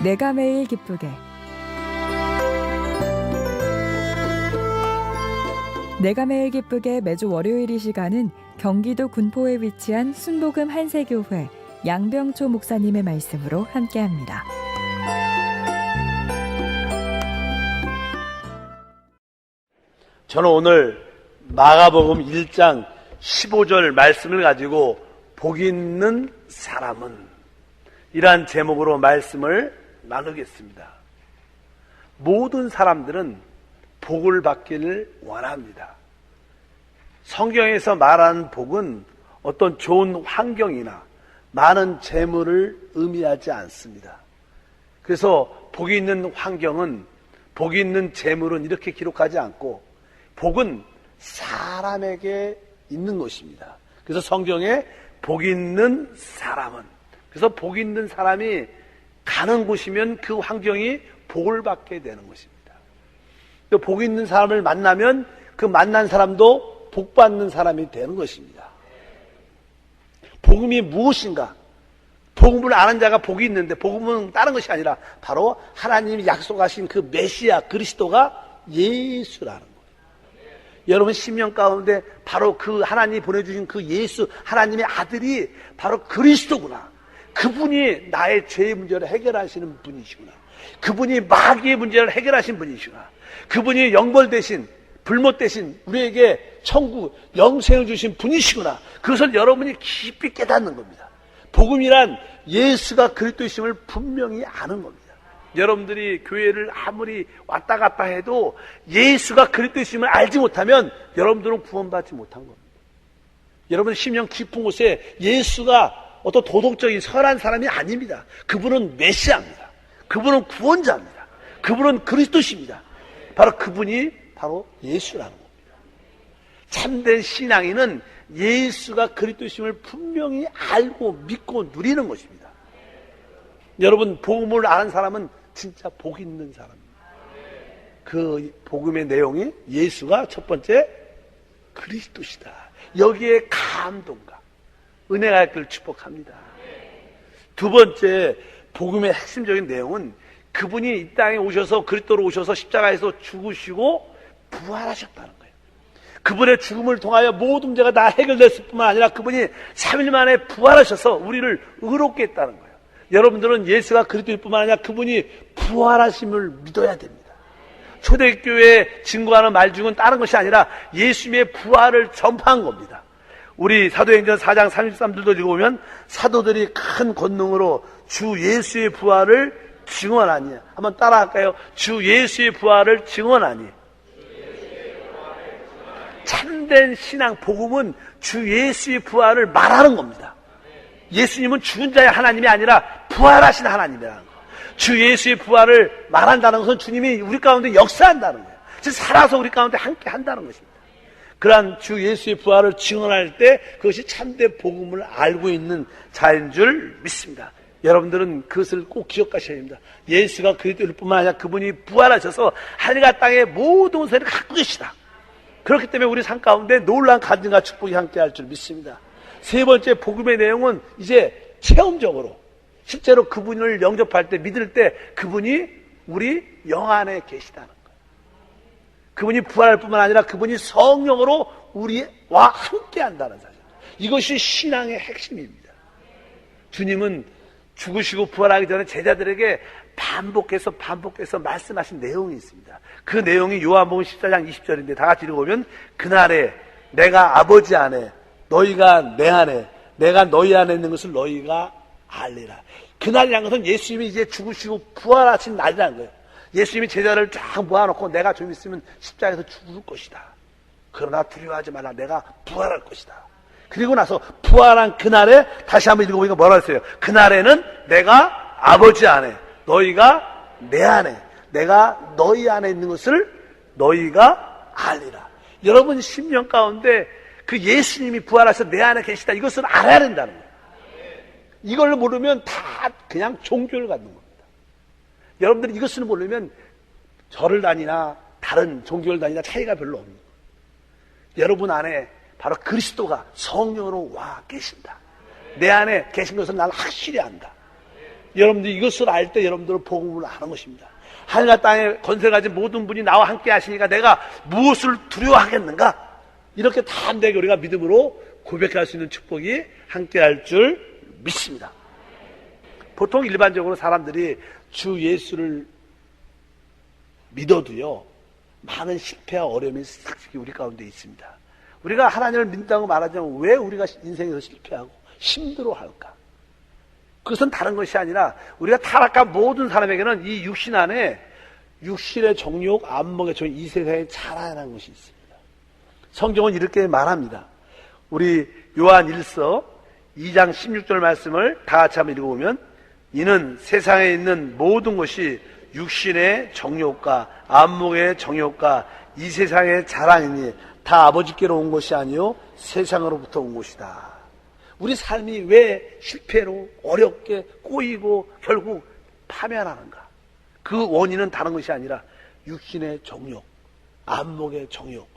내가 매일 기쁘게 내가 매일 기쁘게 매주 월요일 이 시간은 경기도 군포에 위치한 순복음 한세교회 양병초 목사님의 말씀으로 함께합니다. 저는 오늘 마가복음 1장 15절 말씀을 가지고 복 있는 사람은 이러한 제목으로 말씀을 나누겠습니다. 모든 사람들은 복을 받기를 원합니다. 성경에서 말하는 복은 어떤 좋은 환경이나 많은 재물을 의미하지 않습니다. 그래서 복이 있는 환경은, 복이 있는 재물은 이렇게 기록하지 않고 복은 사람에게 있는 것입니다. 그래서 성경에 복 있는 사람은, 그래서 복 있는 사람이 가는 곳이면 그 환경이 복을 받게 되는 것입니다. 복 있는 사람을 만나면 그 만난 사람도 복 받는 사람이 되는 것입니다. 복음이 무엇인가? 복음을 아는 자가 복이 있는데, 복음은 다른 것이 아니라 바로 하나님이 약속하신 그 메시아 그리스도가 예수라는 거예요. 여러분 심령 가운데 바로 그 하나님이 보내주신 그 예수, 하나님의 아들이 바로 그리스도구나. 그분이 나의 죄의 문제를 해결하시는 분이시구나. 그분이 마귀의 문제를 해결하신 분이시구나. 그분이 영벌 대신, 불못 대신 우리에게 천국, 영생을 주신 분이시구나. 그것을 여러분이 깊이 깨닫는 겁니다. 복음이란 예수가 그리스도이심을 분명히 아는 겁니다. 여러분들이 교회를 아무리 왔다 갔다 해도 예수가 그리스도이심을 알지 못하면 여러분들은 구원받지 못한 겁니다. 여러분 심령 깊은 곳에 예수가 어떤 도덕적인 선한 사람이 아닙니다. 그분은 메시아입니다. 그분은 구원자입니다. 그분은 그리스도십니다. 바로 그분이 바로 예수라는 겁니다. 참된 신앙인은 예수가 그리스도심을 분명히 알고 믿고 누리는 것입니다. 여러분 복음을 아는 사람은 진짜 복 있는 사람입니다. 그 복음의 내용이 예수가 첫 번째 그리스도시다. 여기에 감동과 은혜가 있기를 축복합니다. 두 번째 복음의 핵심적인 내용은 그분이 이 땅에 오셔서, 그리스도로 오셔서 십자가에서 죽으시고 부활하셨다는 거예요. 그분의 죽음을 통하여 모든 문제가 다 해결됐을 뿐만 아니라 그분이 3일 만에 부활하셔서 우리를 의롭게 했다는 거예요. 여러분들은 예수가 그리스도일 뿐만 아니라 그분이 부활하심을 믿어야 됩니다. 초대교회에 증거하는 말 중은 다른 것이 아니라 예수님의 부활을 전파한 겁니다. 우리 사도행전 4장 33절도 읽어보면 사도들이 큰 권능으로 주 예수의 부활을 증언하니, 한번 따라할까요? 주 예수의 부활을 증언하니. 참된 신앙 복음은 주 예수의 부활을 말하는 겁니다. 예수님은 죽은 자의 하나님이 아니라 부활하신 하나님이라는 거예요. 주 예수의 부활을 말한다는 것은 주님이 우리 가운데 역사한다는 거예요. 즉 살아서 우리 가운데 함께 한다는 것입니다. 그러한 주 예수의 부활을 증언할 때 그것이 참된 복음을 알고 있는 자인 줄 믿습니다. 여러분들은 그것을 꼭 기억하셔야 됩니다. 예수가 그리스도일 뿐만 아니라 그분이 부활하셔서 하늘과 땅의 모든 것을 갖고 계시다. 그렇기 때문에 우리 삶 가운데 놀라운 간증과 축복이 함께할 줄 믿습니다. 세 번째 복음의 내용은 이제 체험적으로 실제로 그분을 영접할 때, 믿을 때 그분이 우리 영 안에 계시다는 거예요. 그분이 부활할 뿐만 아니라 그분이 성령으로 우리와 함께 한다는 사실. 이것이 신앙의 핵심입니다. 주님은 죽으시고 부활하기 전에 제자들에게 반복해서 말씀하신 내용이 있습니다. 그 내용이 요한복음 14장 20절인데 다 같이 읽어보면, 그날에 내가 아버지 안에, 너희가 내 안에, 내가 너희 안에 있는 것을 너희가 알리라. 그날이라는 것은 예수님이 이제 죽으시고 부활하신 날이라는 거예요. 예수님이 제자를 쫙 모아놓고 내가 좀 있으면 십자가에서 죽을 것이다. 그러나 두려워하지 말라. 내가 부활할 것이다. 그리고 나서 부활한 그날에 다시 한번 읽어보니까 뭐라 했어요? 그날에는 내가 아버지 안에, 너희가 내 안에, 내가 너희 안에 있는 것을 너희가 알리라. 여러분 심령 가운데 그 예수님이 부활하셔서 내 안에 계시다, 이것을 알아야 된다는 거예요. 이걸 모르면 다 그냥 종교를 갖는 겁니다. 여러분들이 이것을 모르면 절을 다니나 다른 종교를 다니나 차이가 별로 없는 거예요. 여러분 안에 바로 그리스도가 성령으로 와 계신다. 내 안에 계신 것을 나는 확실히 안다. 여러분들 이것을 알 때 여러분들은 복음을 아는 것입니다. 하늘과 땅에 권세를 가진 모든 분이 나와 함께 하시니까 내가 무엇을 두려워하겠는가? 이렇게 담대하게 우리가 믿음으로 고백할 수 있는 축복이 함께 할 줄 믿습니다. 보통 일반적으로 사람들이 주 예수를 믿어도요, 많은 실패와 어려움이 싹 우리 가운데 있습니다. 우리가 하나님을 믿는다고 말하자면 왜 우리가 인생에서 실패하고 힘들어할까? 그것은 다른 것이 아니라 우리가 타락한 모든 사람에게는 이 육신 안에 육신의 정욕, 안목의 정욕, 이 세상에 자라나는 것이 있습니다. 성경은 이렇게 말합니다. 우리 요한 1서 2장 16절 말씀을 다 같이 한번 읽어보면, 이는 세상에 있는 모든 것이 육신의 정욕과 안목의 정욕과 이 세상의 자랑이니 다 아버지께로 온 것이 아니요 세상으로부터 온 것이다. 우리 삶이 왜 실패로 어렵게 꼬이고 결국 파멸하는가? 그 원인은 다른 것이 아니라 육신의 정욕, 안목의 정욕,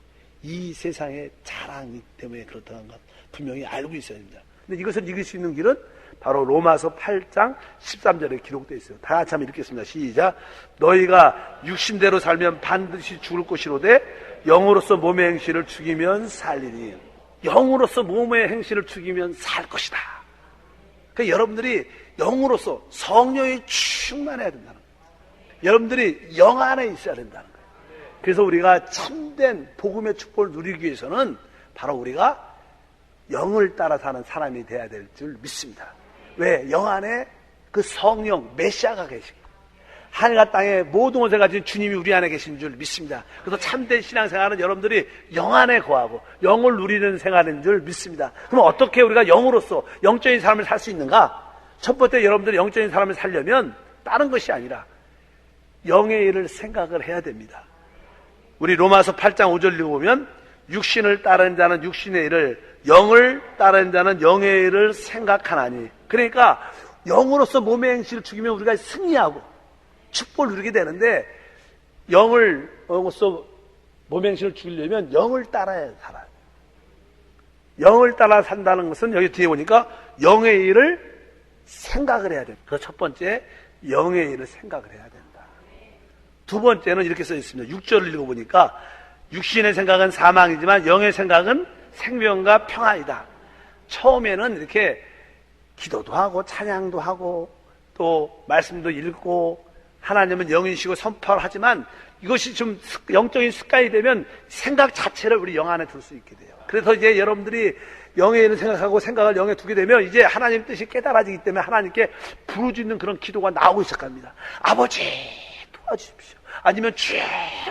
이 세상의 자랑이기 때문에 그렇다는 것 분명히 알고 있어야 됩니다. 근데 이것을 이길 수 있는 길은 바로 로마서 8장 13절에 기록되어 있어요. 다 같이 한번 읽겠습니다. 시작. 너희가 육신대로 살면 반드시 죽을 것이로되 영으로서 몸의 행실을 죽이면 살리니. 영으로서 몸의 행실을 죽이면 살 것이다. 그러니까 여러분들이 영으로서 성령이 충만해야 된다는 거예요. 여러분들이 영 안에 있어야 된다는 거예요. 그래서 우리가 참된 복음의 축복을 누리기 위해서는 바로 우리가 영을 따라 사는 사람이 되어야 될 줄 믿습니다. 왜? 영 안에 그 성령 메시아가 계시고 하늘과 땅의 모든 것을 가진 주님이 우리 안에 계신 줄 믿습니다. 그래서 참된 신앙생활은 여러분들이 영 안에 거하고 영을 누리는 생활인 줄 믿습니다. 그럼 어떻게 우리가 영으로서 영적인 삶을 살 수 있는가? 첫 번째, 여러분들이 영적인 삶을 살려면 다른 것이 아니라 영의 일을 생각을 해야 됩니다. 우리 로마서 8장 5절 읽어보면 육신을 따르는 자는 육신의 일을, 영을 따르는 자는 영의 일을 생각하나니. 그러니까 영으로서 몸의 행실을 죽이면 우리가 승리하고 축복을 누리게 되는데, 영으로서 몸의 행실을 죽이려면 영을 따라야 살아요. 영을 따라 산다는 것은 여기 뒤에 보니까 영의 일을 생각을 해야 됩니다. 그래서 첫 번째, 영의 일을 생각을 해야 된다. 두 번째는 이렇게 써 있습니다. 6절을 읽어보니까 육신의 생각은 사망이지만 영의 생각은 생명과 평안이다. 처음에는 이렇게 기도도 하고 찬양도 하고 또 말씀도 읽고 하나님은 영이시고 선포를 하지만 이것이 좀 영적인 습관이 되면 생각 자체를 우리 영 안에 둘 수 있게 돼요. 그래서 이제 여러분들이 영의 일을 생각하고 생각을 영에 두게 되면 이제 하나님 뜻이 깨달아지기 때문에 하나님께 부르짖는 그런 기도가 나오기 시작합니다. 아버지 도와주십시오. 아니면 주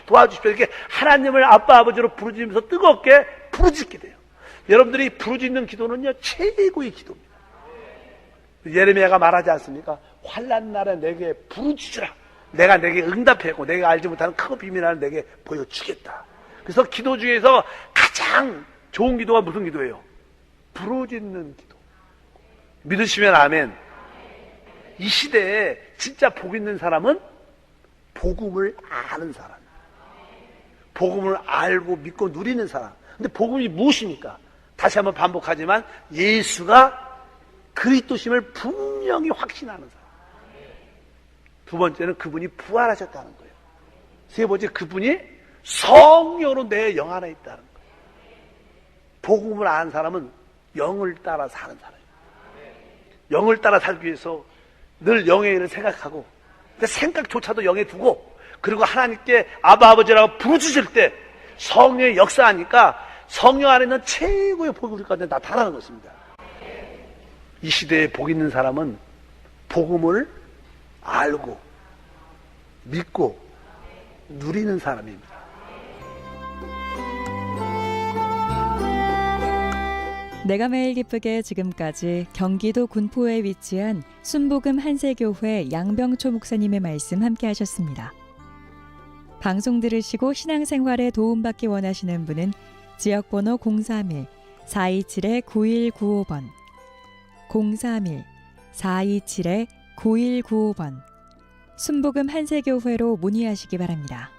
도와주십시오. 이렇게 하나님을 아빠 아버지로 부르짖으면서 뜨겁게 부르짖게 돼요. 여러분들이 부르짖는 기도는요 최고의 기도입니다. 예레미야가 말하지 않습니까? 환난 날에 내게 부르짖으라. 내가 내게 응답하고 내가 알지 못하는 큰 비밀을 내게 보여주겠다. 그래서 기도 중에서 가장 좋은 기도가 무슨 기도예요? 부르짖는 기도. 믿으시면 아멘. 이 시대에 진짜 복 있는 사람은 복음을 아는 사람, 복음을 알고 믿고 누리는 사람. 근데 복음이 무엇입니까? 다시 한번 반복하지만 예수가 그리스도심을 분명히 확신하는 사람. 두 번째는 그분이 부활하셨다는 거예요. 세 번째, 그분이 성령으로 내 영 안에 있다는 거예요. 복음을 아는 사람은 영을 따라 사는 사람이에요. 영을 따라 살기 위해서 늘 영의 일을 생각하고, 그 생각조차도 영에 두고, 그리고 하나님께 아바 아버지라고 부르짖을 때 성령의 역사하니까 성령 안에 있는 최고의 복이 우리 가운데 나타나는 것입니다. 이 시대에 복 있는 사람은 복음을 알고 믿고 누리는 사람입니다. 내가 매일 기쁘게 지금까지 경기도 군포에 위치한 순복음 한세교회 양병초 목사님의 말씀 함께 하셨습니다. 방송 들으시고 신앙생활에 도움받기 원하시는 분은 지역번호 031-427-9195번 031-427-9195번 순복음 한세교회로 문의하시기 바랍니다.